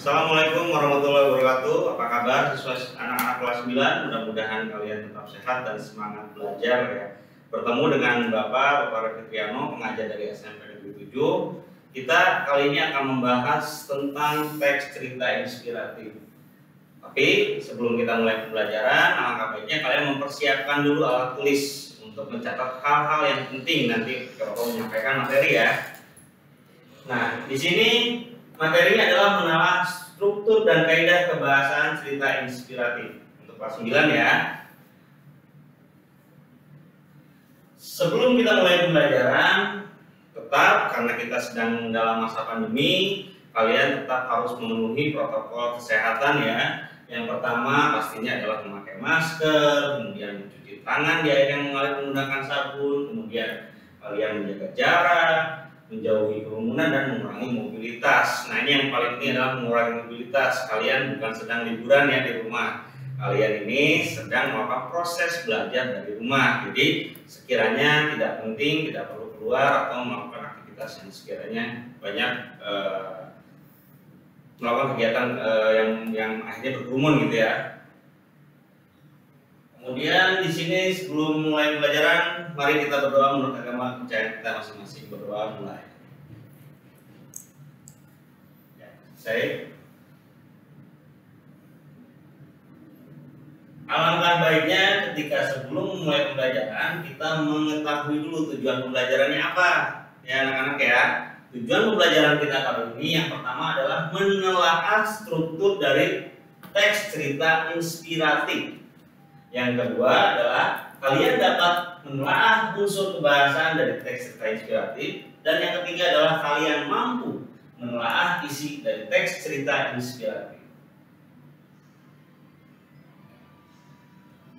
Assalamualaikum warahmatullahi wabarakatuh. Apa kabar siswa anak-anak kelas 9? Mudah-mudahan kalian tetap sehat dan semangat belajar ya. Bertemu dengan Bapak Revitriano, pengajar dari SMP Negeri 7. Kita kali ini akan membahas tentang teks cerita inspiratif. Tapi sebelum kita mulai pembelajaran, alangkah baiknya kalian mempersiapkan dulu alat tulis untuk mencatat hal-hal yang penting nanti kalau menyampaikan materi ya. Nah, di sini materinya adalah menelaah struktur dan kaidah kebahasaan cerita inspiratif untuk kelas 9 ya. Sebelum kita mulai pembelajaran, tetap karena kita sedang dalam masa pandemi, kalian tetap harus memenuhi protokol kesehatan ya. Yang pertama pastinya adalah memakai masker, kemudian mencuci tangan di air yang mengalir menggunakan sabun, kemudian kalian menjaga jarak, menjauhi kerumunan dan mengurangi mobilitas. Nah, ini yang paling penting adalah mengurangi mobilitas. Kalian bukan sedang liburan ya di rumah. Kalian ini sedang melakukan proses belajar dari rumah. Jadi sekiranya tidak penting, tidak perlu keluar atau melakukan aktivitas yang sekiranya banyak melakukan kegiatan yang akhirnya berkerumun gitu ya. Kemudian di sini sebelum mulai pembelajaran, mari kita berdoa menurut agama percaya kita masing-masing. Berdoa mulai. Ya, alangkah baiknya ketika sebelum mulai pembelajaran kita mengetahui dulu tujuan pembelajarannya apa. Ya anak-anak ya. Tujuan pembelajaran kita kali ini yang pertama adalah menelaah struktur dari teks cerita inspiratif. Yang kedua adalah kalian dapat menelaah unsur kebahasaan dari teks cerita inspiratif. Dan yang ketiga adalah kalian mampu menelaah isi dari teks cerita inspiratif.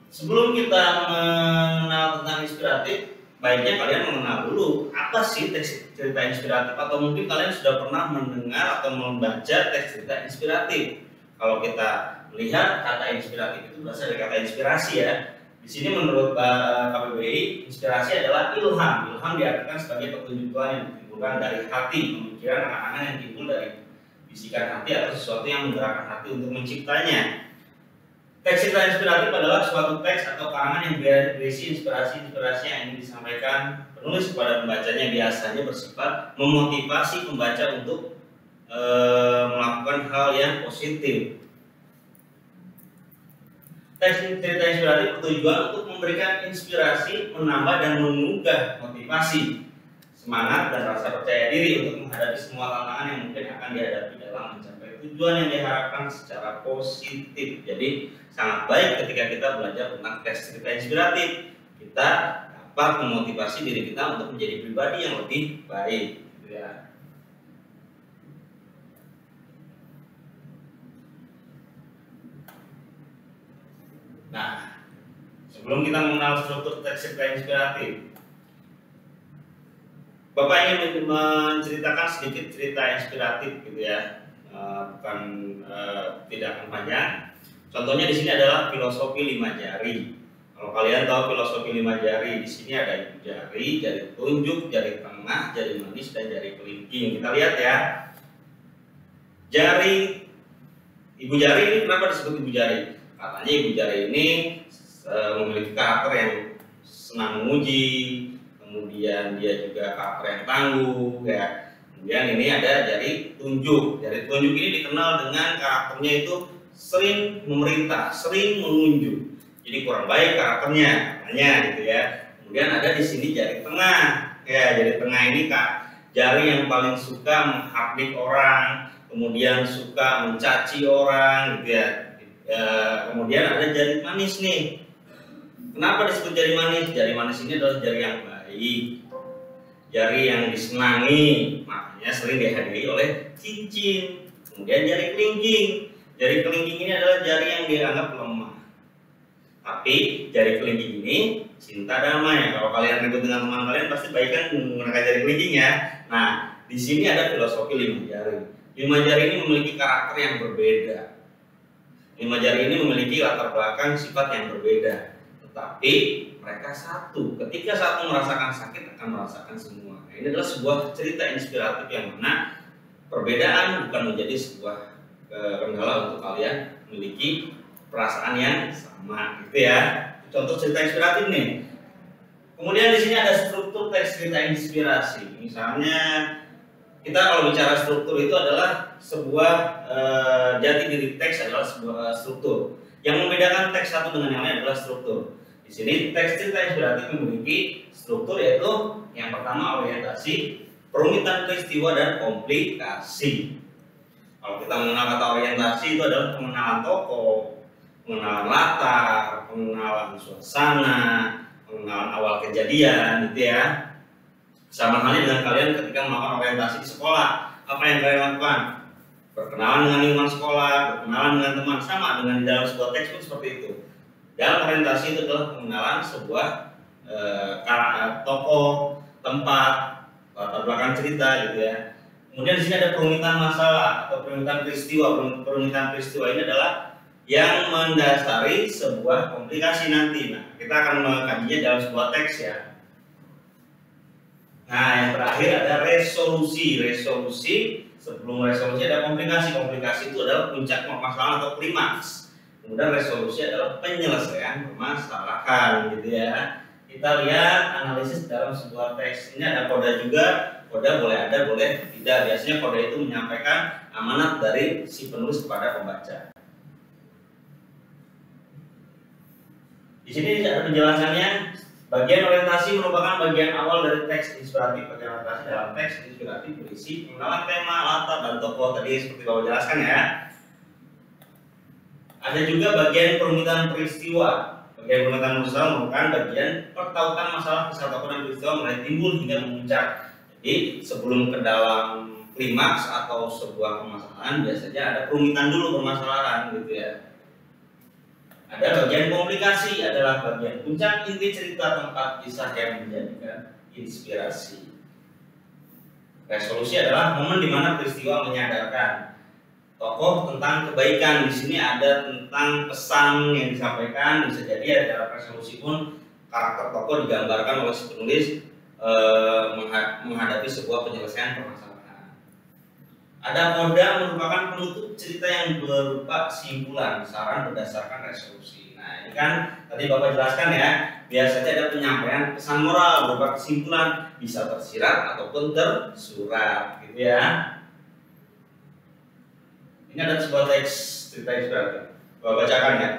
Sebelum kita mengenal tentang inspiratif, baiknya kalian mengenal dulu apa sih teks cerita inspiratif, atau mungkin kalian sudah pernah mendengar atau membaca teks cerita inspiratif. Kalau kita melihat kata inspiratif itu berasal dari kata inspirasi ya. Di sini menurut KBBI, inspirasi adalah ilham. Ilham diartikan sebagai petunjuk Tuhan yang ditimbulkan dari hati, pemikiran angan-angan yang timbul dari bisikan hati atau sesuatu yang menggerakkan hati untuk menciptanya. Teks cerita inspiratif adalah suatu teks atau karangan yang berisi inspirasi-inspirasi yang ingin disampaikan penulis kepada pembacanya, biasanya bersifat memotivasi pembaca untuk melakukan hal yang positif. Teks cerita inspiratif bertujuan untuk memberikan inspirasi, menambah dan menggugah motivasi, semangat dan rasa percaya diri untuk menghadapi semua tantangan yang mungkin akan dihadapi dalam mencapai tujuan yang diharapkan secara positif. Jadi sangat baik ketika kita belajar tentang teks cerita inspiratif, kita dapat memotivasi diri kita untuk menjadi pribadi yang lebih baik, gitu ya. Nah, sebelum kita mengenal struktur teks cerita inspiratif, Bapak ingin menceritakan sedikit cerita inspiratif gitu ya, bukan tidak akan panjang. Contohnya di sini adalah filosofi 5 jari. Kalau kalian tahu filosofi 5 jari, di sini ada ibu jari, jari telunjuk, jari tengah, jari manis, dan jari kelingking. Kita lihat ya. Ibu jari ini kenapa disebut ibu jari? Katanya ibu jari ini memiliki karakter yang senang menguji, kemudian dia juga karakter yang tangguh ya. Kemudian ini ada jari telunjuk. Jari telunjuk ini dikenal dengan karakternya itu sering memerintah, sering menunjuk. Jadi kurang baik karakternya, katanya gitu ya. Kemudian ada di sini jari tengah. Ya, jari tengah ini jari yang paling suka menghardik orang, kemudian suka mencaci orang gitu ya. Kemudian ada jari manis nih. Kenapa disebut jari manis? Jari manis ini adalah jari yang baik, jari yang disenangi, makanya sering dihadiri oleh cincin. Kemudian jari kelingking. Jari kelingking ini adalah jari yang dianggap lemah. Tapi jari kelingking ini cinta damai. Kalau kalian ribut dengan teman kalian pasti baikkan menggunakan jari kelingking ya. Nah, di sini ada filosofi 5 jari. 5 jari ini memiliki karakter yang berbeda. 5 jari ini memiliki latar belakang sifat yang berbeda. Tetapi mereka satu. Ketika satu merasakan sakit akan merasakan semua. Nah, ini adalah sebuah cerita inspiratif yang mana perbedaan bukan menjadi sebuah kendala untuk kalian memiliki perasaan yang sama, gitu ya. Contoh cerita inspiratif nih. Kemudian di sini ada struktur teks cerita inspirasi. Misalnya kita kalau bicara struktur itu adalah sebuah jati diri teks adalah sebuah struktur. Yang membedakan teks satu dengan yang lain adalah struktur. Di sini teks cerita inspiratif memiliki struktur, yaitu yang pertama orientasi, perumitan peristiwa, dan komplikasi. Kalau kita mengenal kata orientasi itu adalah pengenalan tokoh, pengenalan latar, pengenalan suasana, pengenalan awal kejadian, gitu ya. Sama halnya dengan kalian ketika melakukan orientasi di sekolah, apa yang kalian lakukan? Berkenalan dengan lingkungan sekolah, berkenalan dengan teman, sama dengan di dalam sebuah teks pun seperti itu. Dalam orientasi itu adalah pengenalan sebuah tokoh, tempat, latar belakang cerita, gitu ya. Kemudian di sini ada perumitan masalah atau perumitan peristiwa. Perumitan peristiwa ini adalah yang mendasari sebuah komplikasi nanti. Nah, kita akan mengkajinya dalam sebuah teks ya. Nah, yang terakhir ada resolusi. Sebelum resolusi ada komplikasi. Komplikasi itu adalah puncak permasalahan atau klimaks. Kemudian resolusi adalah penyelesaian permasalahan, gitu ya. Kita lihat analisis dalam sebuah teks. Ini ada kode juga. Kode boleh ada, boleh tidak. Biasanya kode itu menyampaikan amanat dari si penulis kepada pembaca. Di sini ada penjelasannya. Bagian orientasi merupakan bagian awal dari teks inspiratif. Bagian orientasi dalam teks inspiratif berisi pengenalan tema, latar, dan tokoh. Tadi seperti Bapak jelaskan ya. Ada juga bagian perumitan peristiwa. Bagian perumitan peristiwa merupakan bagian pertautan masalah kisah tokoh dan peristiwa mulai timbul hingga memuncak. Jadi sebelum ke dalam klimaks atau sebuah permasalahan, biasanya ada perumitan dulu permasalahan, gitu ya. Ada bagian komplikasi, adalah bagian puncak inti cerita tempat kisah yang menjadikan inspirasi. Resolusi adalah momen di mana peristiwa menyadarkan tokoh tentang kebaikan. Di sini ada tentang pesan yang disampaikan. Bisa jadi ada dalam resolusi pun karakter tokoh digambarkan oleh si penulis menghadapi sebuah penyelesaian permasalahan. Ada koda merupakan penutup cerita yang berupa kesimpulan, saran berdasarkan resolusi. Nah, ini kan tadi Bapak jelaskan ya, biasanya ada penyampaian pesan moral berupa kesimpulan, bisa tersirat ataupun tersurat, gitu ya. Ini ada sebuah teks cerita inspiratif. Bapak bacakan ya.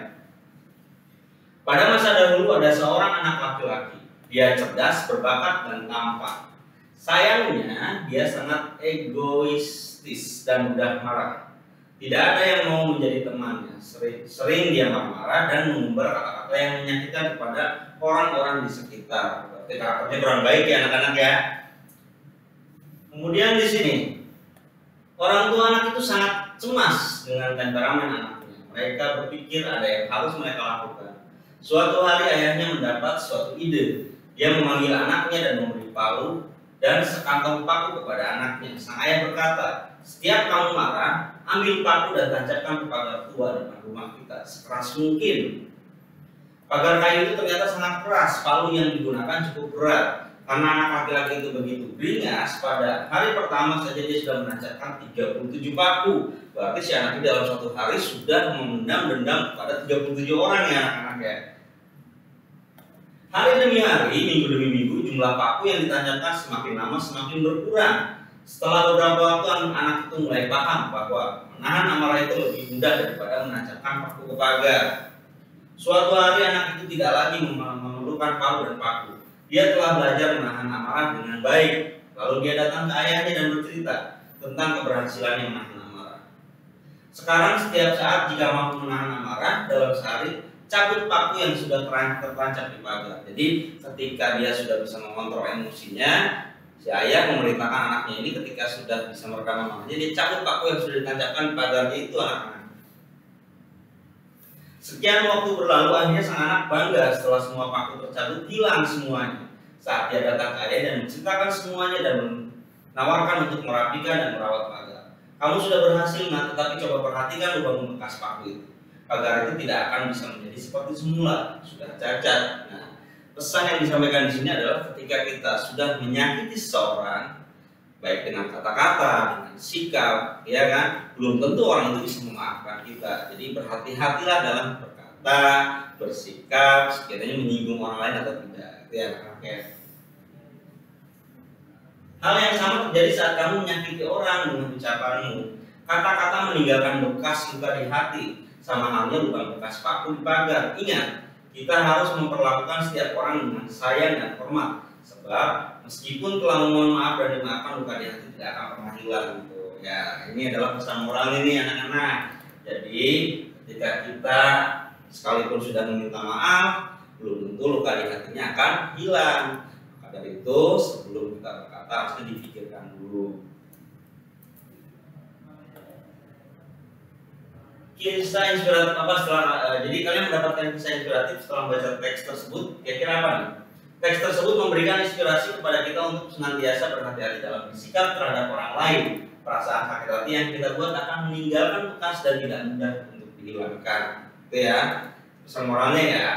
Pada masa dahulu ada seorang anak laki-laki. Dia cerdas, berbakat, dan tampan. Sayangnya, dia sangat egoistis dan mudah marah. Tidak ada yang mau menjadi temannya. Sering dia marah-marah dan mengumbar kata-kata yang menyakitkan kepada orang-orang di sekitar. Berarti karakternya kurang baik ya anak-anak ya. Kemudian di sini, orang tua anak itu sangat cemas dengan temperamen anaknya. Mereka berpikir ada yang harus mereka lakukan. Suatu hari ayahnya mendapat suatu ide. Dia memanggil anaknya dan memberi palu dan sekantong paku kepada anaknya. Sang ayah berkata, "Setiap kamu marah, ambil paku dan tancapkan ke pagar tua depan rumah kita sekeras mungkin." Pagar kayu itu ternyata sangat keras. Palu yang digunakan cukup berat. Karena anak laki-laki itu begitu beringas, pada hari pertama saja dia sudah menancapkan 37 paku. Berarti si anak itu dalam suatu hari sudah memendam dendam kepada 37 orang ya anak-anak ya. Hari demi hari, minggu demi minggu, jumlah paku yang ditancapkan semakin lama semakin berkurang. Setelah beberapa waktu, anak itu mulai paham bahwa menahan amarah itu lebih mudah daripada menancapkan paku ke pagar. Suatu hari anak itu tidak lagi memerlukan palu dan paku. Dia telah belajar menahan amarah dengan baik. Lalu dia datang ke ayahnya dan bercerita tentang keberhasilannya menahan amarah. Sekarang setiap saat jika mampu menahan amarah dalam sehari, cabut paku yang sudah tertancap di pagar. Jadi ketika dia sudah bisa mengontrol emosinya, si ayah memerintahkan anaknya ini ketika sudah bisa meredam amarahnya, dia cabut paku yang sudah ditancapkan di pagarnya itu anak-anak. Sekian waktu berlalu, akhirnya sang anak bangga setelah semua paku tercabut hilang semuanya. Saat dia datang ke ayah dan menceritakan semuanya dan menawarkan untuk merapikan dan merawat pagar. Kamu sudah berhasil, nak, tetapi coba perhatikan lubang bekas paku itu. Pagar itu tidak akan bisa menjadi seperti semula, sudah cacat. Nah, pesan yang disampaikan di sini adalah ketika kita sudah menyakiti seseorang, baik dengan kata-kata, dengan sikap, ya kan? Belum tentu orang itu bisa memaafkan kita. Jadi berhati-hatilah dalam berkata, bersikap, sekiranya menyinggung orang lain atau tidak. Itu ya, oke. Hal yang sama terjadi saat kamu menyakiti orang dengan ucapanmu. Kata-kata meninggalkan bekas luka di hati, sama halnya bukan bekas paku di pagar. Ingat, kita harus memperlakukan setiap orang dengan sayang dan hormat. Sebab meskipun telah memohon maaf dan dimaafkan, luka di hati tidak akan pernah hilang gitu. Ya, ini adalah pesan moral ini anak-anak. Jadi ketika kita sekalipun sudah meminta maaf, belum tentu luka di hatinya akan hilang. Maka dari itu sebelum kita berkata harusnya dipikirkan dulu. Kisah inspiratif apa setelah jadi kalian mendapatkan kisah inspiratif setelah membaca teks tersebut, kira-kira apa nih? Teks tersebut memberikan inspirasi kepada kita untuk senantiasa berhati-hati dalam bersikap terhadap orang lain. Perasaan sakit hati yang kita buat akan meninggalkan bekas dan tidak mudah untuk dihilangkan. Itu ya, pesan moralnya ya.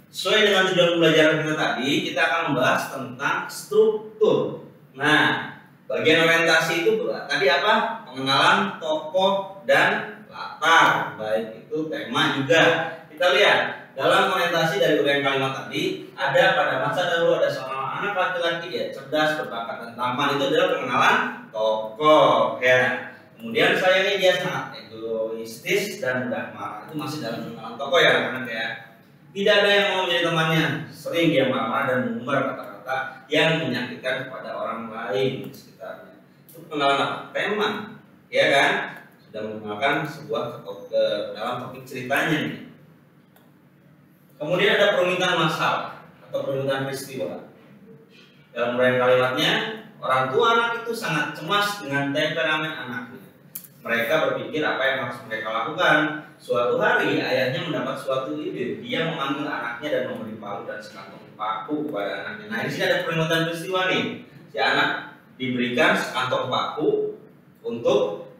Sesuai dengan tujuan pembelajaran kita tadi, kita akan membahas tentang struktur. Nah, bagian orientasi itu tadi apa? Pengenalan tokoh dan latar, baik itu tema juga. Kita lihat dalam orientasi dari uraian kalimat tadi, ada pada masa dahulu ada seorang anak laki-laki, dia cerdas, berbakat dan tampan. Itu adalah pengenalan tokoh ya. Kemudian sayangnya dia sangat egoistis dan mudah marah. Itu masih dalam pengenalan tokoh ya anak-anak ya. Tidak ada yang mau menjadi temannya, sering dia marah dan mengumbar kata-kata yang menyakitkan kepada orang lain di sekitarnya. Itu pengenalan apa? Tema, ya kan? Sudah mengenalkan sebuah ke dalam topik ceritanya nih. Kemudian ada permintaan masalah atau permintaan peristiwa. Dalam uraian kalimatnya, orang tua anak itu sangat cemas dengan temperamen anaknya. Mereka berpikir apa yang harus mereka lakukan. Suatu hari ayahnya mendapat suatu ide. Dia memanggil anaknya dan memberi palu dan sekantong paku kepada anaknya. Nah, di sini ada permintaan peristiwa nih. Si anak diberikan sekantong paku untuk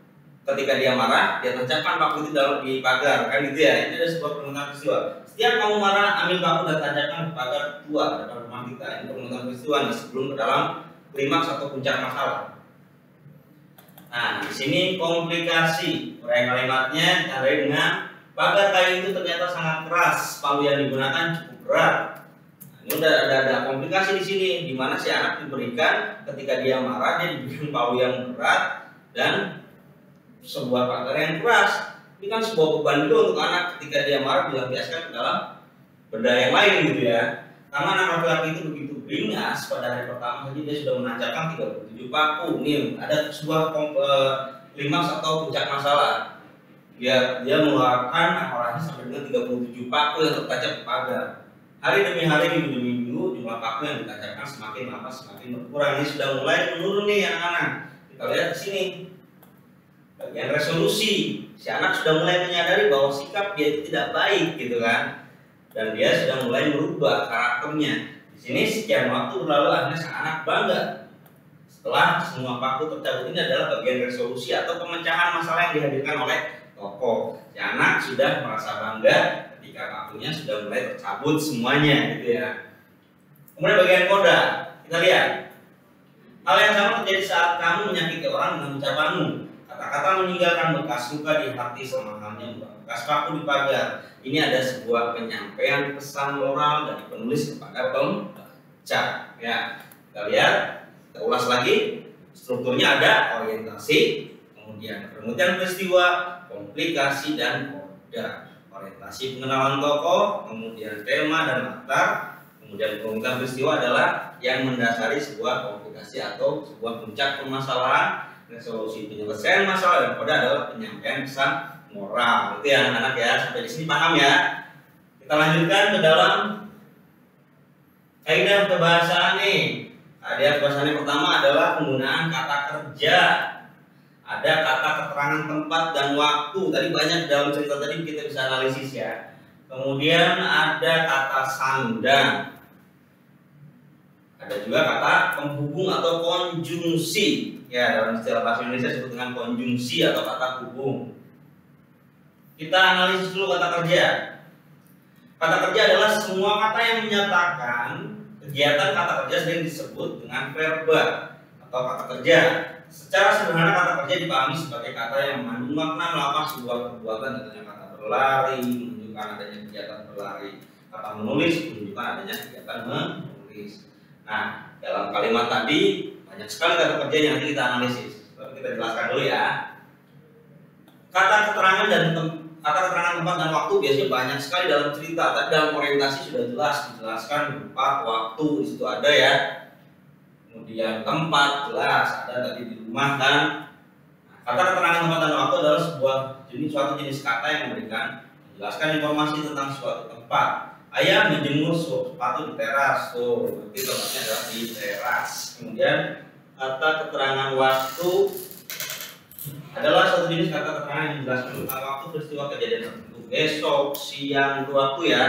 ketika dia marah, dia tancapkan paku itu dalam di pagar, kan gitu ya. Ini ada sebuah permintaan peristiwa. Setiap kamu marah, ambil paku dan tancapkan di pagar tua depan rumah kita. Ini permintaan peristiwa nih sebelum ke dalam klimaks atau puncak masalah. Nah, di sini komplikasi. Uraian kalimatnya ditandai dengan pagar kayu itu ternyata sangat keras, palu yang digunakan cukup berat. Nah, ini udah ada komplikasi di sini, di mana si anak diberikan ketika dia marah, dia diberikan palu yang berat dan sebuah pagar yang keras. Ini kan sebuah beban juga untuk anak ketika dia marah dilampiaskan ke dalam benda yang lain gitu ya. Karena anak laki-laki itu begitu beringas pada hari pertama saja dia sudah menancapkan 37 paku. Nih ada sebuah klimaks atau puncak masalah. Dia mengeluarkan amarahnya sampai dengan 37 paku yang tertancap di pagar. Hari demi hari, minggu demi minggu, jumlah paku yang ditancapkan semakin lama semakin berkurang. Ini sudah mulai menurun nih anak-anak. Kita lihat di sini. Bagian resolusi, si anak sudah mulai menyadari bahwa sikap dia itu tidak baik gitu kan, dan dia sudah mulai merubah karakternya. Di sini sekian waktu berlalu, akhirnya sang anak bangga setelah semua paku tercabut. Ini adalah bagian resolusi atau pemecahan masalah yang dihadirkan oleh tokoh. Si anak sudah merasa bangga ketika pakunya sudah mulai tercabut semuanya gitu ya. Kemudian bagian koda, kita lihat hal yang sama terjadi saat kamu menyakiti orang dengan ucapanmu. Kata-kata meninggalkan bekas luka di hati sama halnya bekas paku di pagar. Ini ada sebuah penyampaian pesan moral dari penulis kepada pembaca. Ya, kita lihat, kita ulas lagi. Strukturnya ada orientasi, kemudian permukaan peristiwa, komplikasi dan koda. Orientasi pengenalan tokoh, kemudian tema dan latar, kemudian permukaan peristiwa adalah yang mendasari sebuah komplikasi atau sebuah puncak permasalahan. Resolusi penyelesaian masalah dan koda adalah penyampaian pesan moral. Itu ya anak-anak ya, sampai di sini paham ya. Kita lanjutkan ke dalam kaidah kebahasaan nih. Kaidah kebahasaan yang pertama adalah penggunaan kata kerja. Ada kata keterangan tempat dan waktu. Tadi banyak dalam cerita tadi kita bisa analisis ya. Kemudian ada kata sandang. Ada juga kata penghubung atau konjungsi. Ya, dalam istilah bahasa Indonesia disebut dengan konjungsi atau kata hubung. Kita analisis dulu kata kerja. Kata kerja adalah semua kata yang menyatakan kegiatan kata kerja sering disebut dengan verba atau kata kerja. Secara sederhana kata kerja dipahami sebagai kata yang mengandung makna melakukan sebuah perbuatan, contohnya kata berlari menunjukkan adanya kegiatan berlari, kata menulis menunjukkan adanya kegiatan menulis. Nah, dalam kalimat tadi banyak sekali kata kerja yang nanti kita analisis. Tapi kita jelaskan dulu ya. Kata keterangan tempat dan waktu biasanya banyak sekali dalam cerita. Tapi dalam orientasi sudah jelas dijelaskan tempat, waktu di situ ada ya. Kemudian tempat jelas ada tadi di rumah kan. Kata keterangan tempat dan waktu adalah suatu jenis kata yang menjelaskan informasi tentang suatu tempat. Ayah menjemur sepatu di teras, tuh berarti tempatnya adalah di teras. Kemudian kata keterangan waktu adalah suatu jenis kata keterangan yang menjelaskan tentang waktu peristiwa kejadian tertentu. Besok, siang itu waktu ya.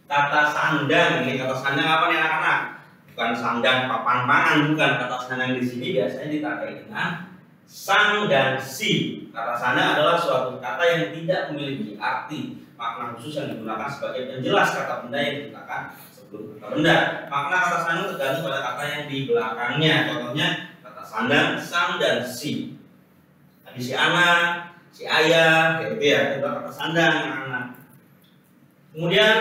Kata sandang, ini kata sandang apa nih anak-anak? Bukan sandang papan pangan, bukan. Kata sandang di sini biasanya ditandai dengan sang dan si. Kata sandang adalah suatu kata yang tidak memiliki arti makna khusus yang digunakan sebagai penjelas kata benda yang digunakan sebelum kata benda. Makna kata sandang tergantung pada kata yang di belakangnya. Contohnya kata sandang, sang dan si. Tadi si anak, si ayah, kayak gitu ya. Itu kata sandang anak. Kemudian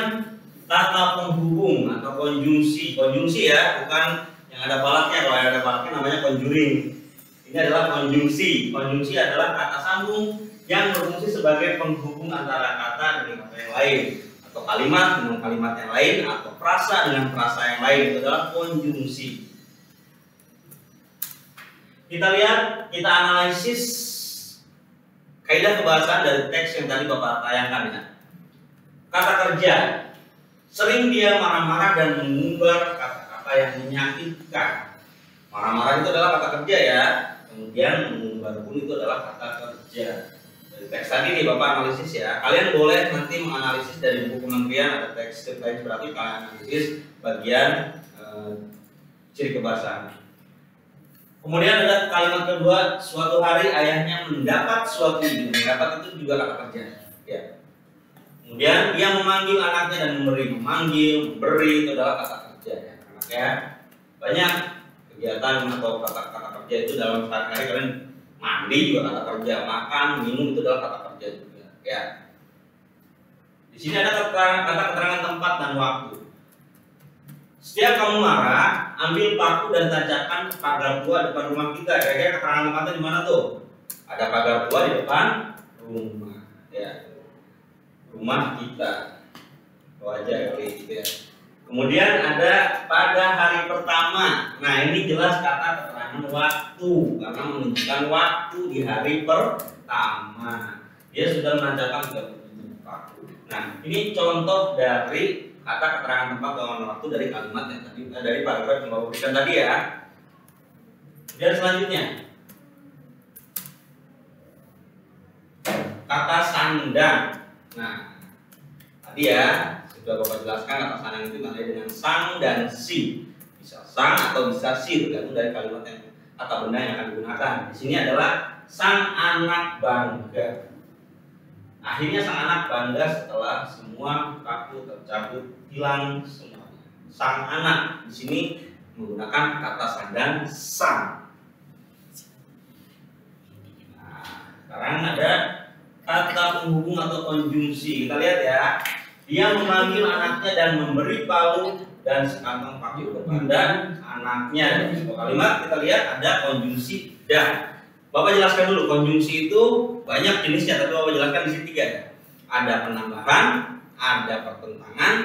kata penghubung atau konjungsi ya, bukan yang ada balatnya. Kalau yang ada balatnya namanya conjuring. Ini adalah konjungsi. Konjungsi adalah kata sambung yang berfungsi sebagai penghubung antara kata dengan kata yang lain, atau kalimat dengan kalimat yang lain, atau frasa dengan frasa yang lain. Itu adalah konjungsi. Kita lihat, kita analisis kaidah kebahasaan dari teks yang tadi Bapak tayangkan ya. Kata kerja. Sering dia marah-marah dan mengumbar kata-kata yang menyakitkan. Marah-marah itu adalah kata kerja ya. Kemudian mengumbar pun itu adalah kata kerja. Dari teks tadi nih Bapak analisis ya. Kalian boleh nanti menganalisis dari buku kementerian ada teks lain, berarti kalian analisis bagian ciri kebahasaan. Kemudian ada kalimat kedua, suatu hari ayahnya mendapat suatu ide. Mendapat itu juga kata kerja ya. Kemudian dia memanggil anaknya dan memberi. Memanggil, memberi itu adalah kata kerja ya. Anaknya banyak kegiatan atau kata-kata kerja itu dalam sehari-hari. Kalian mandi juga kata kerja, makan, minum itu adalah kata kerja juga ya. Di sini ada kata keterangan tempat dan waktu. Setiap kamu marah, ambil paku dan tancapkan ke pagar tua depan rumah kita. Kira-kira keterangan tempatnya di mana tuh? Ada pagar tua di depan rumah ya. Rumah kita, wajah kali gitu ya. Kemudian ada pada hari pertama. Nah ini jelas kata keterangan waktu karena menunjukkan waktu di hari pertama. Dia sudah menancapkan 37 paku. Nah ini contoh dari kata keterangan tempat dan waktu dari kalimat yang tadi, dari paragraf yang Bapak berikan tadi ya. Dan selanjutnya kata sandang. Nah, tadi ya sudah Bapak jelaskan kata sandang itu tandai dengan sang dan si. Bisa sang atau bisa si, tergantung dari kalimat yang atau benda yang akan digunakan. Di sini adalah sang anak bangga. Akhirnya sang anak bangga setelah semua paku tercabut, hilang semuanya. Sang anak di sini menggunakan kata sandang sang. Nah, sekarang ada kata penghubung atau konjungsi. Kita lihat ya. Dia memanggil anaknya dan memberi palu dan sekantong paku kepada anaknya. Di sebuah kalimat kita lihat ada konjungsi dan. Bapak jelaskan dulu, konjungsi itu banyak jenisnya, tapi Bapak jelaskan di sini 3. Ada penambahan, ada pertentangan,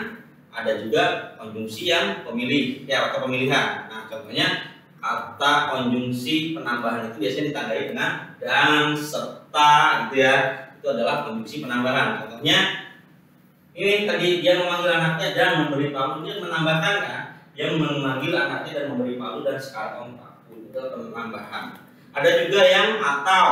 ada juga konjungsi yang pemilih ya, atau pemilihan. Nah, contohnya kata konjungsi penambahan itu biasanya ditandai dengan dan, serta gitu ya. Itu adalah konjungsi penambahan. Contohnya ini tadi dia memanggil anaknya dan memberi palu, dia menambahkan kan? Dia memanggil anaknya dan memberi palu dan sekantong paku. Itu penambahan. Ada juga yang atau.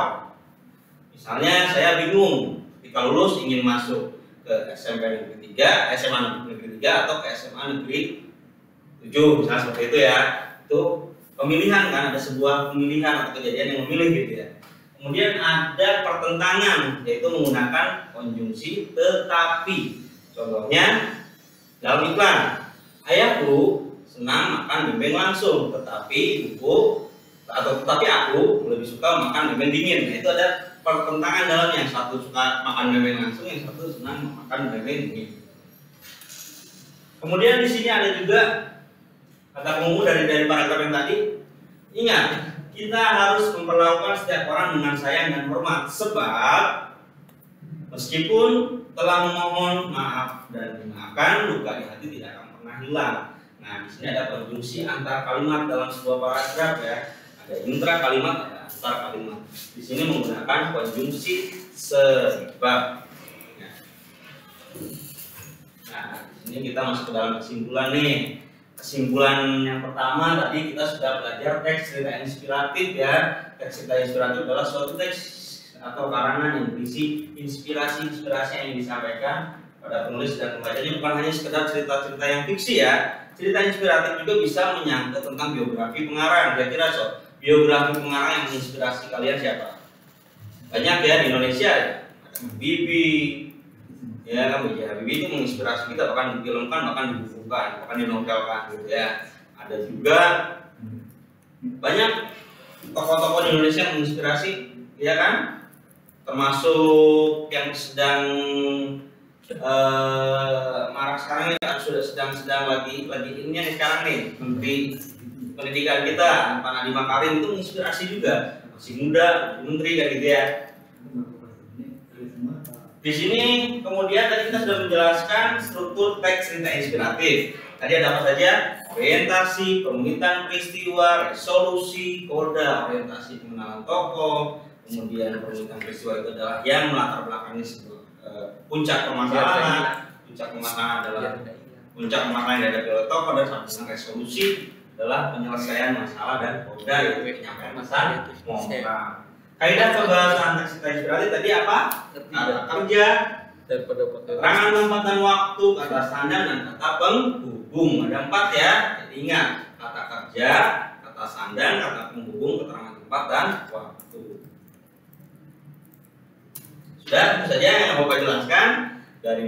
Misalnya saya bingung ketika lulus ingin masuk ke SMP Negeri 3, SMA Negeri 3 atau ke SMA Negeri 7, misalnya seperti itu ya. Itu pemilihan kan, ada sebuah pemilihan atau kejadian yang memilih gitu ya. Kemudian ada pertentangan, yaitu menggunakan konjungsi tetapi. Contohnya dalam iklan, ayahku senang makan bebek langsung, tetapi aku lebih suka makan bebek dingin. Nah, itu ada pertentangan dalamnya. Yang satu suka makan bebek langsung, yang satu senang makan bebek dingin. Kemudian di sini ada juga kata penghubung dari paragraf yang tadi. Ingat, kita harus memperlakukan setiap orang dengan sayang dan hormat, sebab meskipun telah memohon maaf dan dimaafkan, luka di hati tidak akan pernah hilang. Nah, di sini ada konjungsi antar kalimat dalam sebuah paragraf ya. Ada intra kalimat, ada antar kalimat. Di sini menggunakan konjungsi sebab. Nah, di sini kita masuk ke dalam kesimpulan nih. Kesimpulan yang pertama tadi kita sudah belajar teks cerita inspiratif ya. Teks cerita inspiratif adalah suatu teks atau karangan yang berisi inspirasi-inspirasi yang disampaikan pada penulis dan pembacanya, bukan hanya sekedar cerita-cerita yang fiksi ya. Cerita inspiratif juga bisa menyangkut tentang biografi pengarang. Kira-kira biografi pengarang yang menginspirasi kalian siapa? Banyak ya di Indonesia ya. Ada Bibi, ya kan Habibie itu menginspirasi kita, bahkan difilmkan, bahkan dibukukan, bahkan dinovelkan gitu ya. Ada juga banyak tokoh-tokoh di Indonesia yang menginspirasi, ya kan? Termasuk yang sedang marak sekarang ini, sudah sedang lagi ini sekarang nih, Menteri Pendidikan kita, Pak Nadiem Makarim, itu menginspirasi juga, masih muda, menteri kayak gitu ya. Di sini kemudian tadi kita sudah menjelaskan struktur teks cerita inspiratif. Tadi ada apa saja? Orientasi, permintaan peristiwa, resolusi, koda, orientasi pengenalan tokoh, kemudian permintaan peristiwa itu adalah yang melatar belakangi sebuah puncak permasalahan. Puncak permasalahan adalah puncak permasalahan yang dihadapi oleh tokoh, dan sampai dengan resolusi adalah penyelesaian masalah, dan koda yaitu penyampaian masalah moral. Kaidah pembahasan teks cerita inspiratif tadi apa? Kata kerja, keterangan tempat dan waktu, kata sandang, dan kata penghubung. Ada 4 ya. Jadi ingat, kata kerja, kata sandang, kata penghubung, keterangan tempat dan waktu. Sudah, itu saja yang Bapak jelaskan dari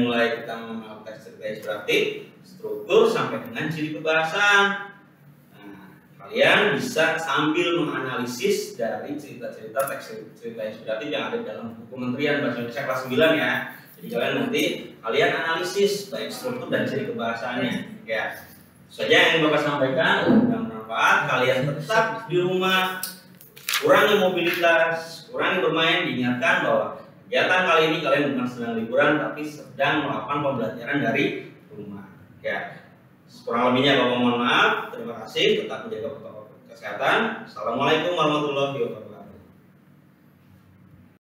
mulai kita mengenal teks cerita inspiratif, struktur sampai dengan ciri kebahasan. Kalian bisa sambil menganalisis dari cerita-cerita teks cerita inspiratif yang ada dalam buku Kementerian Bahasa Indonesia kelas 9 ya. Jadi kalian analisis baik struktur dan ciri kebahasannya. Ya, saja yang Bapak sampaikan, mudah bermanfaat. Kalian tetap di rumah, kurangi mobilitas, kurangi bermain. Diingatkan bahwa kegiatan kali ini kalian bukan sedang liburan, tapi sedang melakukan pembelajaran dari rumah. Ya. Kurang lebihnya Bapak mohon maaf. Terima kasih. Tetap menjaga protokol kesehatan. Assalamualaikum warahmatullahi wabarakatuh.